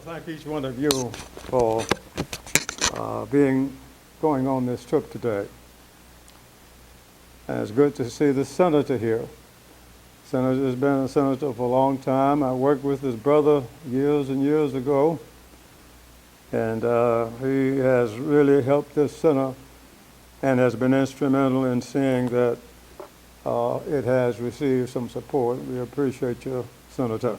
thank each one of you for going on this trip today. And it's good to see the senator here. Senator has been a senator for a long time. I worked with his brother years and years ago, and he has really helped this center and has been instrumental in seeing that it has received some support. We appreciate you, Senator.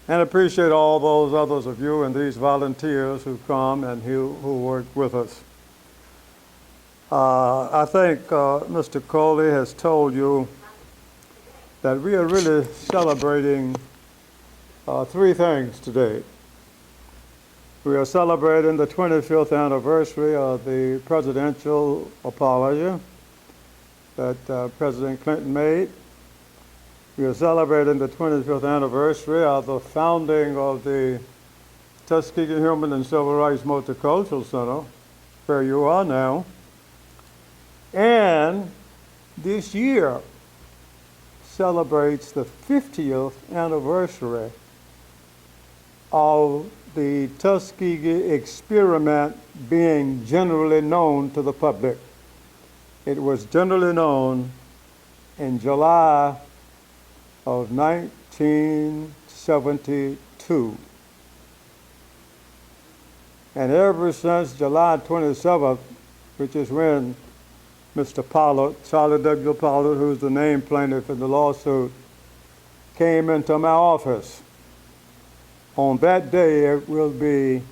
And appreciate all those others of you and these volunteers who come and who work with us. I think Mr. Coley has told you that we are really celebrating three things today. We are celebrating the 25th anniversary of the presidential apology that President Clinton made. We are celebrating the 25th anniversary of the founding of the Tuskegee Human and Civil Rights Multicultural Center, where you are now. And this year celebrates the 50th anniversary of the Tuskegee experiment being generally known to the public. It was generally known in July of 1972. And ever since July 27th, which is when Mr. Pollard, Charlie W. Pollard, who's the named plaintiff in the lawsuit, came into my office. On that day, it will be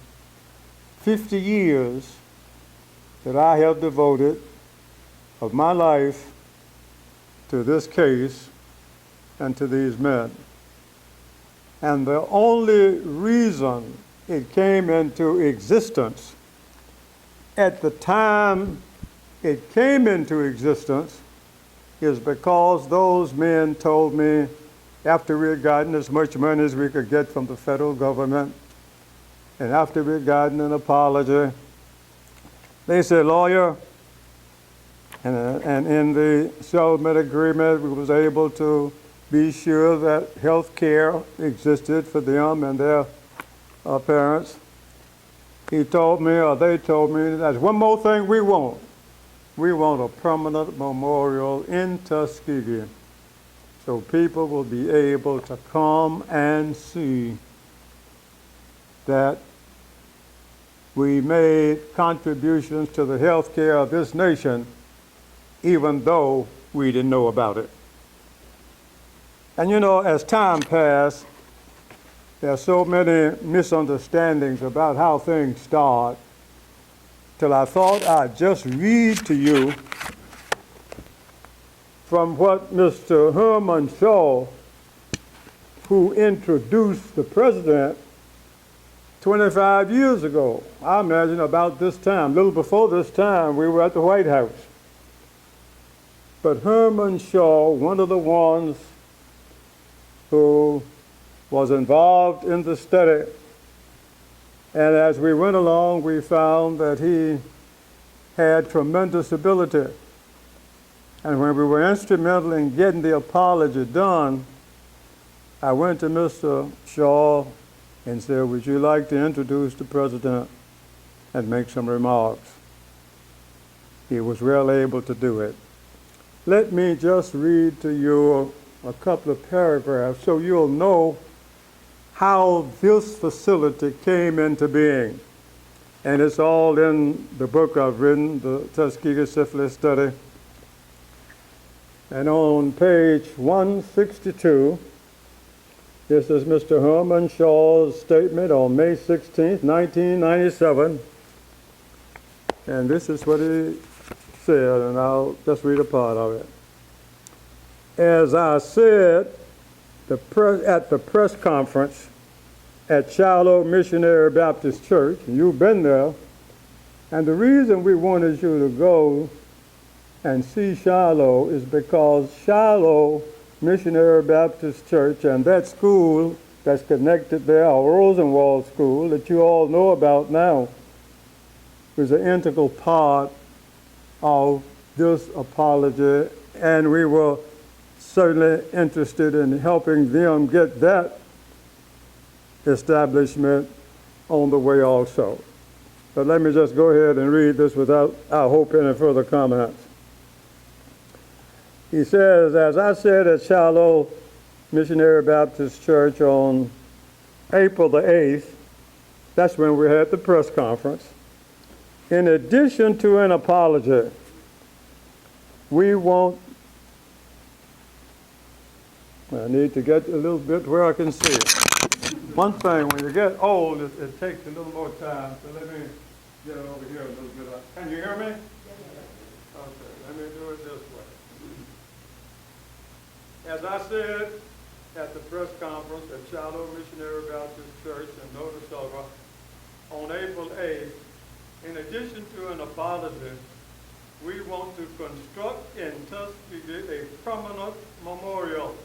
50 years that I have devoted of my life to this case and to these men. And the only reason it came into existence at the time it came into existence is because those men told me, after we had gotten as much money as we could get from the federal government, and after we had gotten an apology, they said, lawyer, and in the settlement agreement we was able to be sure that health care existed for them and their parents. He told me, or they told me, there's one more thing we want. We want a permanent memorial in Tuskegee so people will be able to come and see that we made contributions to the health care of this nation even though we didn't know about it. And you know, as time passed, there are so many misunderstandings about how things start, till I thought I'd just read to you from what Mr. Herman Shaw, who introduced the president 25 years ago. I imagine about this time, a little before this time, we were at the White House. But Herman Shaw, one of the ones who was involved in the study, and as we went along, we found that he had tremendous ability. And when we were instrumental in getting the apology done, I went to Mr. Shaw and said, would you like to introduce the president and make some remarks? He was well able to do it. Let me just read to you a couple of paragraphs so you'll know how this facility came into being. And it's all in the book I've written, the Tuskegee Syphilis Study. And on page 162, this is Mr. Herman Shaw's statement on May 16th, 1997. And this is what he said, and I'll just read a part of it. As I said at the press conference at Shiloh Missionary Baptist Church, and you've been there, and the reason we wanted you to go and see Shiloh is because Shiloh Missionary Baptist Church and that school that's connected there, our Rosenwald School, that you all know about now, was an integral part of this apology, and we were certainly interested in helping them get that establishment on the way also. But let me just go ahead and read this without, I hope, any further comments. He says, as I said at Shiloh Missionary Baptist Church on April the 8th, that's when we had the press conference, in addition to an apology, we want, I need to get a little bit where I can see it. One thing, when you get old, it takes a little more time, so let me get over here a little bit. Can you hear me? Okay, let me do it this way. As I said at the press conference at Shiloh Missionary Baptist Church in Notasulga on April 8th, in addition to an apology, we want to construct in Tuskegee a permanent memorial,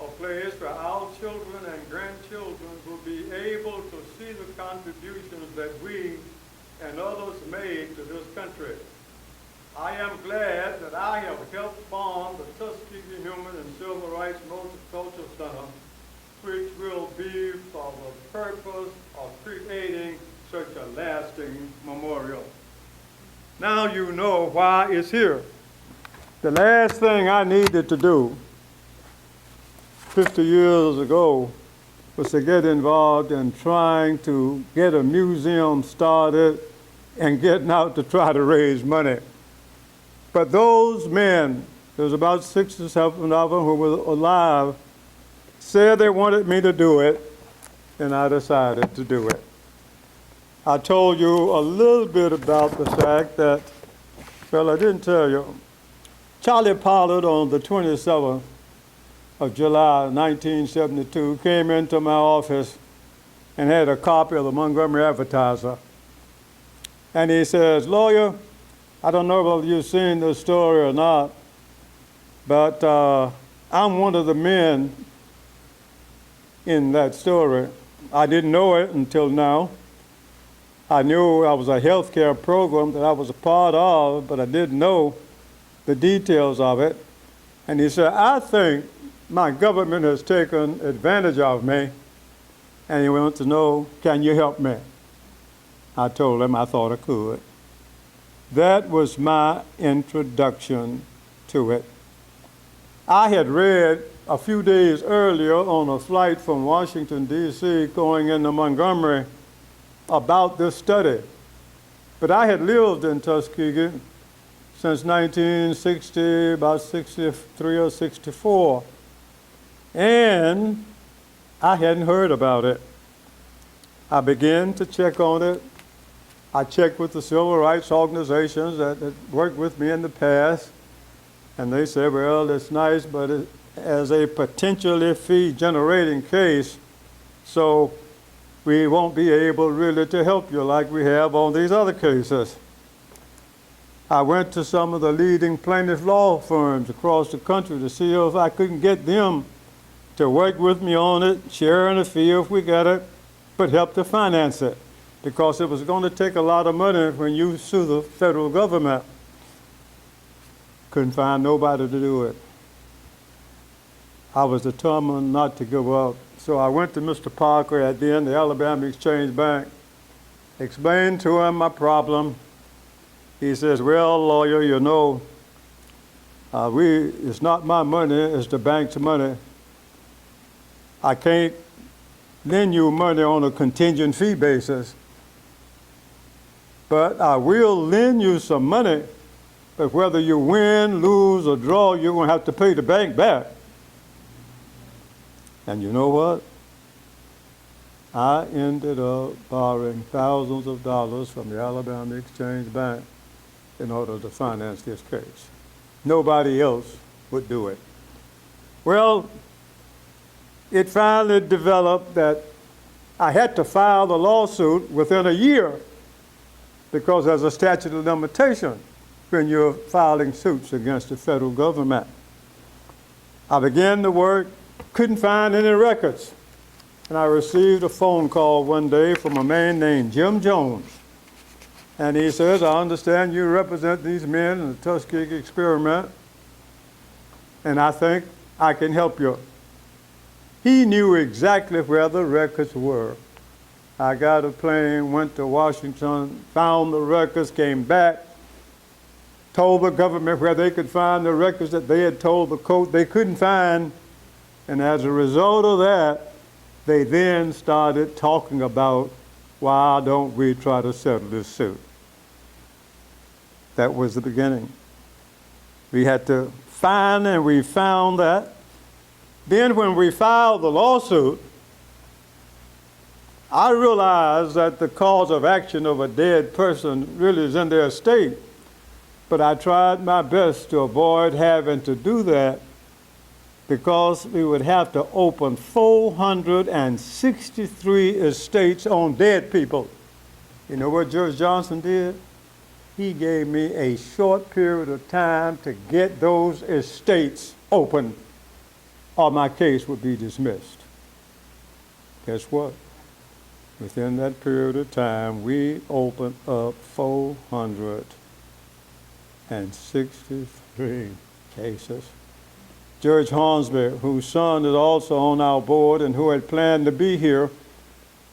a place where our children and grandchildren will be able to see the contributions that we and others made to this country. I am glad that I have helped form the Tuskegee Human and Civil Rights Multicultural Center, which will be for the purpose of creating such a lasting memorial. Now you know why it's here. The last thing I needed to do 50 years ago was to get involved in trying to get a museum started and getting out to try to raise money. But those men, there's about 6 or 7 of them who were alive, said they wanted me to do it, and I decided to do it. I told you a little bit about the fact that, well, I didn't tell you. Charlie Pollard on the 27th of July 1972 came into my office and had a copy of the Montgomery Advertiser. And he says, lawyer, I don't know whether you've seen this story or not, but I'm one of the men in that story. I didn't know it until now. I knew I was a healthcare program that I was a part of, but I didn't know the details of it. And he said, I think my government has taken advantage of me, and he wants to know, can you help me? I told him I thought I could. That was my introduction to it. I had read a few days earlier on a flight from Washington, D.C., going into Montgomery about this study. But I had lived in Tuskegee since 1960, about 63 or 64, and I hadn't heard about it. I began to check on it. I checked with the civil rights organizations that worked with me in the past, and they said, well, it's nice, but as a potentially fee-generating case, so we won't be able really to help you like we have on these other cases. I went to some of the leading plaintiff law firms across the country to see if I couldn't get them to work with me on it, sharing a fee if we get it, but help to finance it, because it was going to take a lot of money when you sue the federal government. Couldn't find nobody to do it. I was determined not to give up. So I went to Mr. Parker at the end of the Alabama Exchange Bank, explained to him my problem. He says, well, lawyer, you know, it's not my money, it's the bank's money. I can't lend you money on a contingent fee basis, but I will lend you some money, but whether you win, lose, or draw, you're going to have to pay the bank back. And you know what? I ended up borrowing thousands of dollars from the Alabama Exchange Bank in order to finance this case. Nobody else would do it. Well, it finally developed that I had to file the lawsuit within a year, because there's a statute of limitation when you're filing suits against the federal government. I began to work, couldn't find any records. And I received a phone call one day from a man named Jim Jones. And he says, I understand you represent these men in the Tuskegee experiment, and I think I can help you. He knew exactly where the records were. I got a plane, went to Washington, found the records, came back, told the government where they could find the records that they had told the court they couldn't find. And as a result of that, they then started talking about, why don't we try to settle this suit? That was the beginning. We had to find, and we found that. Then when we filed the lawsuit, I realized that the cause of action of a dead person really is in their estate. But I tried my best to avoid having to do that because we would have to open 463 estates on dead people. You know what Judge Johnson did? He gave me a short period of time to get those estates open, or my case would be dismissed. Guess what? Within that period of time, we opened up 463 cases. Judge Hornsby, whose son is also on our board and who had planned to be here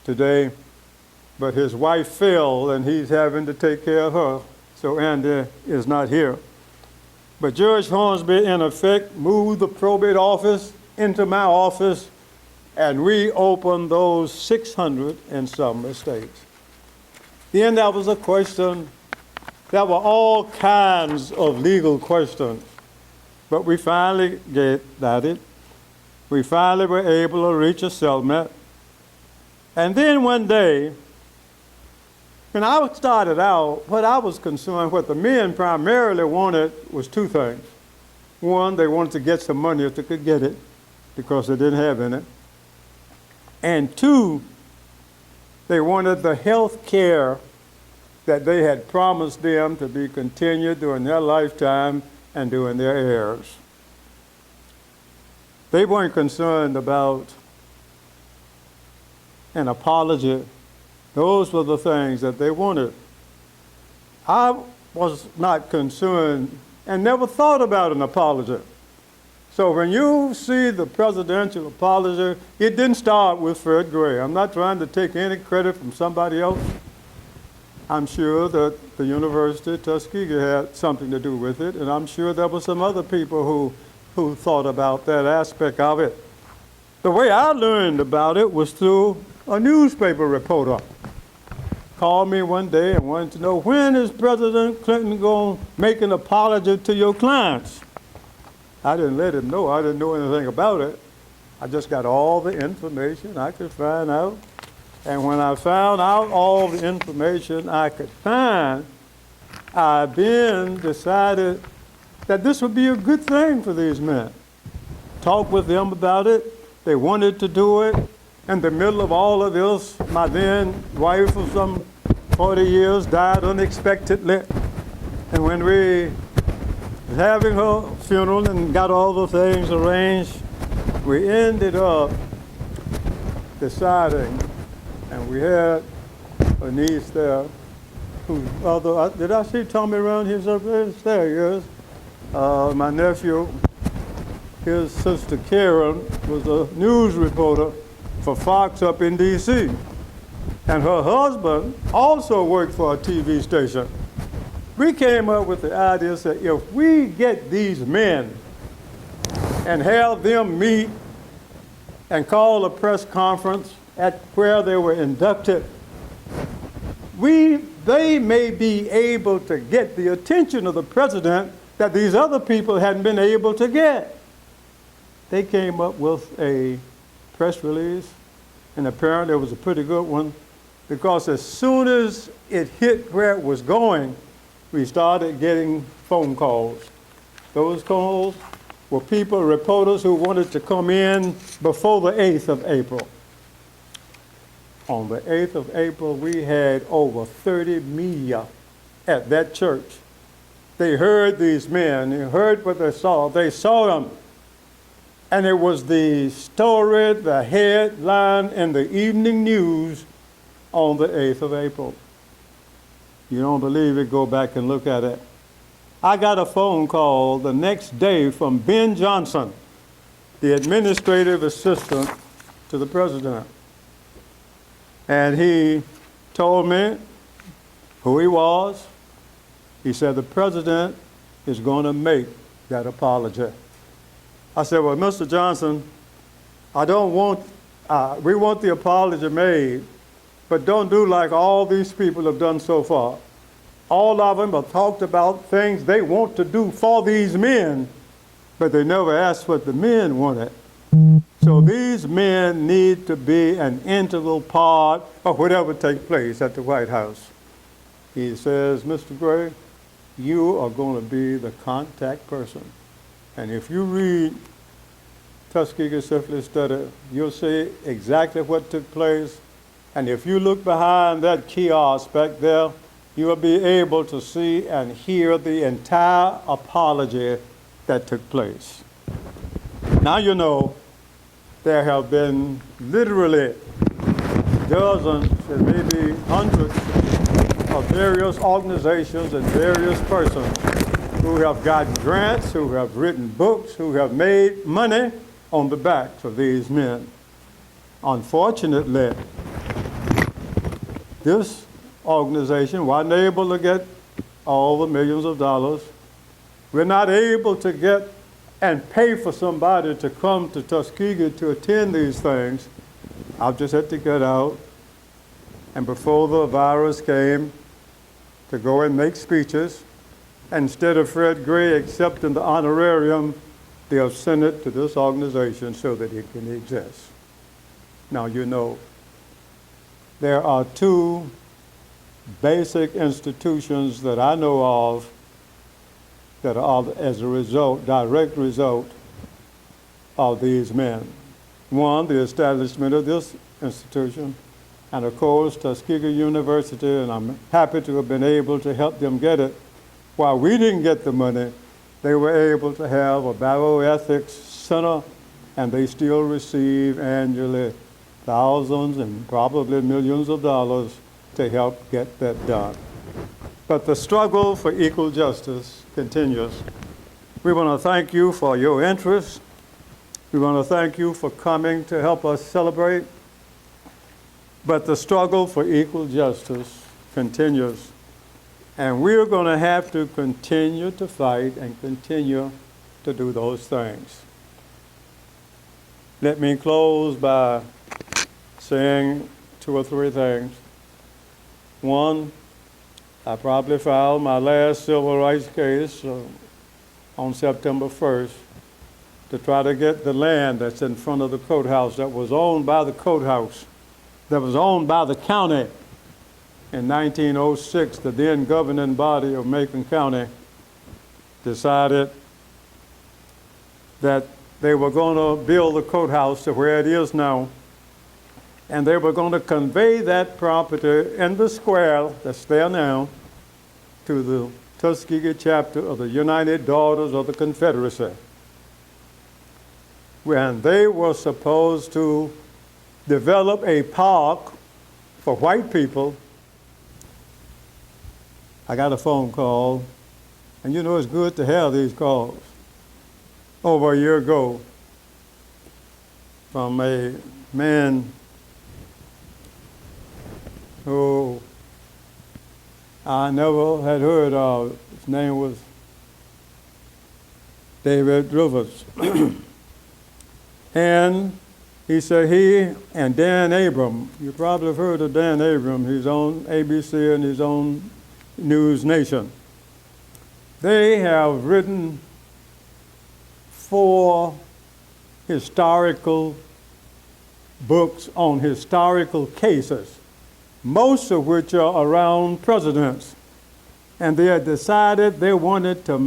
today, but his wife fell and he's having to take care of her, so Andy is not here. But Judge Hornsby, in effect, moved the probate office into my office, and we opened those 600 and some estates. Then there was a question. There were all kinds of legal questions, but we finally got it. We finally were able to reach a settlement. And then one day, when I started out, what I was concerned, what the men primarily wanted was two things. One, they wanted to get some money if they could get it, because they didn't have any. And two, they wanted the health care that they had promised them to be continued during their lifetime and during their heirs. They weren't concerned about an apology. Those were the things that they wanted. I was not concerned and never thought about an apology. So when you see the presidential apology, it didn't start with Fred Gray. I'm not trying to take any credit from somebody else. I'm sure that the University of Tuskegee had something to do with it, and I'm sure there were some other people who thought about that aspect of it. The way I learned about it was through a newspaper reporter. Called me one day and wanted to know, when is President Clinton going to make an apology to your clients? I didn't let him know. I didn't know anything about it. I just got all the information I could find out. And when I found out all the information I could find, I then decided that this would be a good thing for these men. Talked with them about it. They wanted to do it. In the middle of all of this, my then wife of some 40 years died unexpectedly. And when we were having her funeral and got all the things arranged, we ended up deciding, and we had a niece there whose other, did I see Tommy around here? There he is. My nephew, his sister Karen, was a news reporter for Fox up in D.C. And her husband also worked for a TV station. We came up with the idea that if we get these men and have them meet and call a press conference at where they were inducted, they may be able to get the attention of the president that these other people hadn't been able to get. They came up with a press release, and apparently it was a pretty good one, because as soon as it hit where it was going, we started getting phone calls. Those calls were people, reporters who wanted to come in before the 8th of April. On the 8th of April, we had over 30 media at that church. They heard these men, they heard what they saw them. And it was the story, the headline in the evening news on the 8th of April. You don't believe it, go back and look at it. I got a phone call the next day from Ben Johnson, the administrative assistant to the president. And he told me who he was. He said, the president is going to make that apology. I said, well, Mr. Johnson, I don't want, we want the apology made, but don't do like all these people have done so far. All of them have talked about things they want to do for these men, but they never asked what the men wanted. So these men need to be an integral part of whatever takes place at the White House. He says, Mr. Gray, you are going to be the contact person. And if you read Tuskegee Syphilis Study, you'll see exactly what took place. And if you look behind that kiosk back there, you will be able to see and hear the entire apology that took place. Now you know there have been literally dozens and maybe hundreds of various organizations and various persons who have gotten grants, who have written books, who have made money on the backs of these men. Unfortunately, this organization wasn't able to get all the millions of dollars. We're not able to get and pay for somebody to come to Tuskegee to attend these things. I've just had to get out, and before the virus came, to go and make speeches. Instead of Fred Gray accepting the honorarium, they have sent it to this organization so that it can exist. Now you know, there are two basic institutions that I know of that are as a result, direct result of these men. One, the establishment of this institution, and of course Tuskegee University, and I'm happy to have been able to help them get it. While we didn't get the money, they were able to have a bioethics center, and they still receive annually thousands and probably millions of dollars to help get that done. But the struggle for equal justice continues. We want to thank you for your interest. We want to thank you for coming to help us celebrate. But the struggle for equal justice continues. And we're going to have to continue to fight and continue to do those things. Let me close by saying two or three things. One, I probably filed my last civil rights case on September 1st to try to get the land that's in front of the courthouse that was owned by the courthouse, that was owned by the county. In 1906, the then governing body of Macon County decided that they were going to build the courthouse to where it is now, and they were going to convey that property in the square that's there now to the Tuskegee chapter of the United Daughters of the Confederacy. When they were supposed to develop a park for white people, I got a phone call, and you know it's good to have these calls, over a year ago from a man who I never had heard of. His name was David Rivers. And he said he and Dan Abram, you probably have heard of Dan Abram, he's on ABC and he's on News Nation. They have written 4 historical books on historical cases, most of which are around presidents. And they had decided they wanted to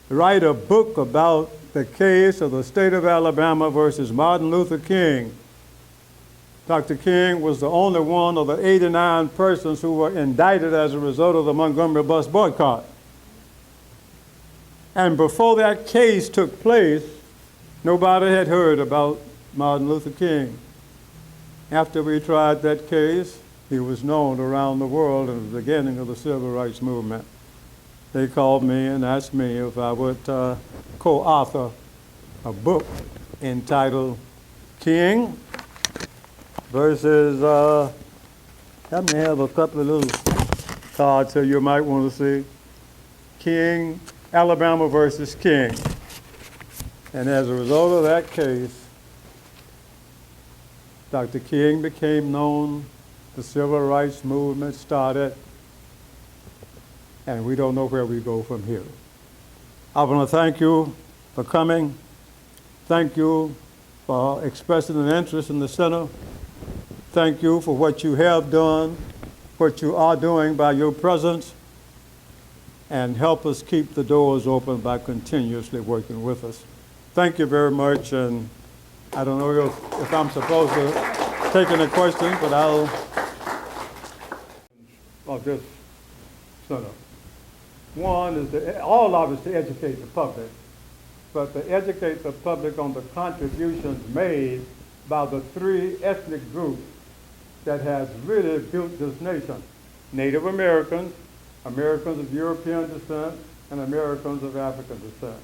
write a book about the case of the state of Alabama versus Martin Luther King. Dr. King was the only one of the 89 persons who were indicted as a result of the Montgomery bus boycott. And before that case took place, nobody had heard about Martin Luther King. After we tried that case, he was known around the world in the beginning of the civil rights movement. They called me and asked me if I would co-author a book entitled King, versus, I may have a couple of little cards here you might want to see. King, Alabama versus King. And as a result of that case, Dr. King became known, the civil rights movement started, and we don't know where we go from here. I want to thank you for coming. Thank you for expressing an interest in the center. Thank you for what you have done, what you are doing by your presence, and help us keep the doors open by continuously working with us. Thank you very much, and I don't know if I'm supposed to take any questions, but I'll of this center. One is all of us to educate the public, but to educate the public on the contributions made by the three ethnic groups that has really built this nation: Native Americans, Americans of European descent, and Americans of African descent.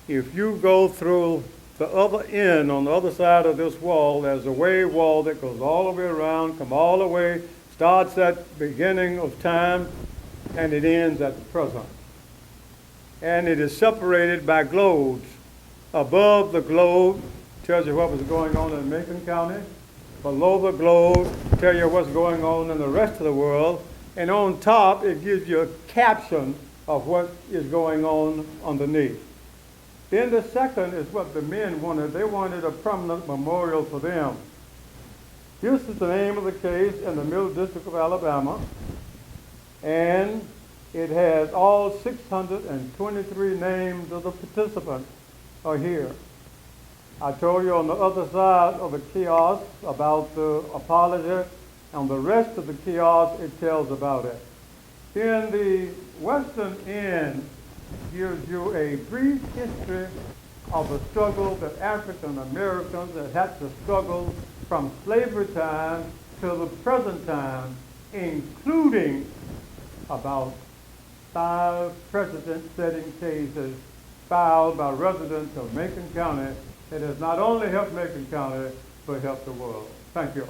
If you go through the other end, on the other side of this wall, there's a wave wall that goes all the way around, come all the way, starts at the beginning of time, and it ends at the present. And it is separated by globes. Above the globe tells you what was going on in Macon County. Below the globe tells you what's going on in the rest of the world. And on top, it gives you a caption of what is going on underneath. Then the second is what the men wanted. They wanted a permanent memorial for them. This is the name of the case in the Middle District of Alabama, and it has all 623 names of the participants are here. I told you on the other side of the kiosk about the apology. On the rest of the kiosk, it tells about it. Then the western end gives you a brief history of the struggle that African Americans have had to struggle from slavery time to the present time, including about 5 precedent-setting cases filed by residents of Macon County that has not only helped Macon County, but helped the world. Thank you.